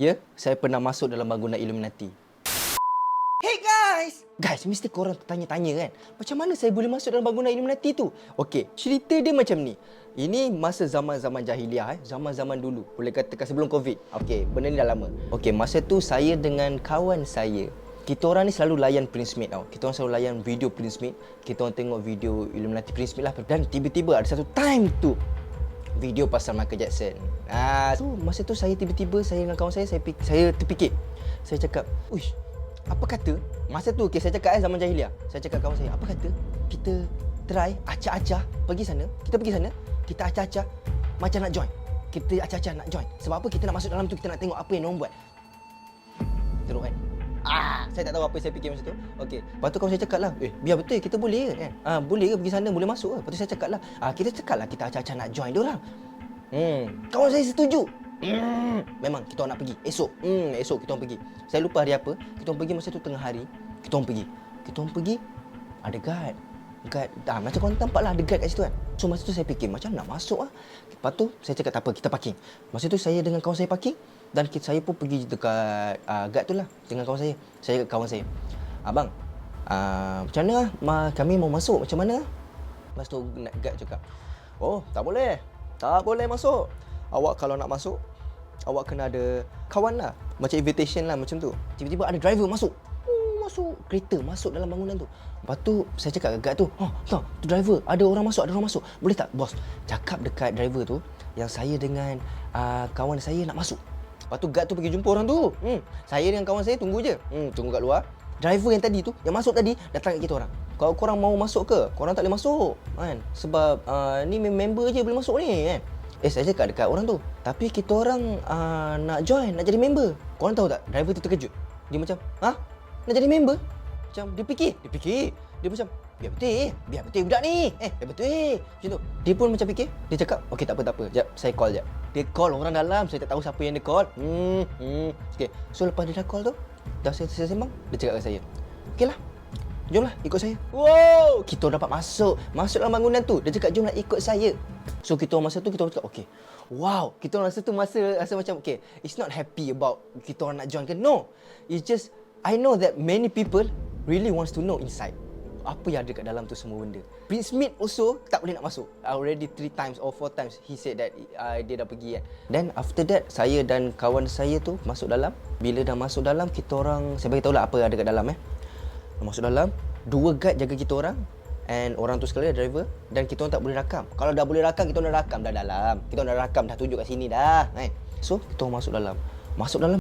Ya, saya pernah masuk dalam bangunan Illuminati. Hey guys, mesti korang tertanya-tanya kan, macam mana saya boleh masuk dalam bangunan Illuminati tu? Okey, cerita dia macam ni. Ini masa zaman-zaman jahiliah, zaman-zaman dulu. Boleh katakan sebelum Covid. Okey, benda ni dah lama. Okey, masa tu saya dengan kawan saya, kita orang ni selalu layan Prince-Mate tau. Kita orang selalu layan video Prince-Mate. Kita orang tengok video Illuminati Prince-Mate lah. Dan tiba-tiba ada satu time tu, video pasal Michael Jackson. So masa tu saya tiba-tiba, saya dengan kawan saya terfikir. Saya cakap, uish, apa kata, masa tu saya cakap zaman jahiliah. Saya cakap kawan saya, apa kata kita try acah-acah pergi sana. Kita pergi sana, kita acah-acah macam nak join. Kita acah-acah nak join. Sebab apa? Kita nak masuk dalam tu, kita nak tengok apa yang diorang buat. Teruk kan? Saya tak tahu apa saya fikir masa tu. Okey, lepas tu kawan saya cakap lah, biar betul kita boleh ke kan? Boleh ke pergi sana, boleh masuk ke? Lepas tu saya cakap lah, kita cakap lah kita acah-acah nak join diorang. Kawan saya setuju. Memang kita orang nak pergi esok. Esok kita orang pergi. Saya lupa hari apa. Kita orang pergi masa tu tengah hari. Kita orang pergi. Ada guard. Macam korang nampak lah ada guard kat situ kan. So masa tu saya fikir macam nak masuk lah. Lepas tu saya cakap tak apa, kita parking. Masa tu saya dengan kawan saya parking. Dan saya pun pergi dekat guard tu lah dengan kawan saya. Saya kat kawan saya, abang, macam mana lah? Kami mau masuk, macam mana lah? Lepas tu guard cakap, oh tak boleh masuk. Awak kalau nak masuk, awak kena ada kawan lah, macam invitation lah macam tu. Tiba-tiba ada driver masuk kereta, masuk dalam bangunan tu. Lepas tu saya cakap kat guard tu, tak, tu driver, ada orang masuk. Boleh tak bos cakap dekat driver tu yang saya dengan kawan saya nak masuk. Lepas tu guard tu pergi jumpa orang tu. Saya dengan kawan saya tunggu je. Tunggu kat luar. Driver yang tadi tu, yang masuk tadi, datang kat kita orang. Kalau korang mau masuk ke? Korang tak boleh masuk kan? Sebab ni member je boleh masuk ni kan? Saya cakap dekat orang tu, tapi kita orang nak join, nak jadi member. Korang tahu tak? Driver tu terkejut. Dia macam, nak jadi member? Macam dia fikir. Dia macam, biar betul budak ni. Biar betul. Macam tu. Dia pun macam fikir. Dia cakap, okey tak apa. Sekejap, saya call sekejap. Dia call orang dalam. Saya tak tahu siapa yang dia call. Okey. So lepas dia dah call tu, dah saya sembang, dia cakap kat saya, okeylah, jomlah ikut saya. Wow, kita dapat masuk dalam bangunan tu. Dia cakap jomlah ikut saya. So kita orang masa tu kita orang cakap okey. Wow, kita orang rasa tu rasa macam okey, it's not happy about kita orang nak join ke. No. It's just I know that many people really wants to know inside apa yang ada kat dalam tu semua benda. Prince-Mate also tak boleh nak masuk. Already 3 times or 4 times he said that dia dah pergi kan. Then after that, saya dan kawan saya tu masuk dalam. Bila dah masuk dalam, kita orang, saya bagi tahu lah apa ada kat dalam Masuk dalam, 2 guard jaga kita orang. And orang tu sekali driver. Dan kita orang tak boleh rakam. Kalau dah boleh rakam, kita orang dah rakam dah dalam. Kita orang dah rakam, dah tunjuk kat sini dah. So, kita orang masuk dalam.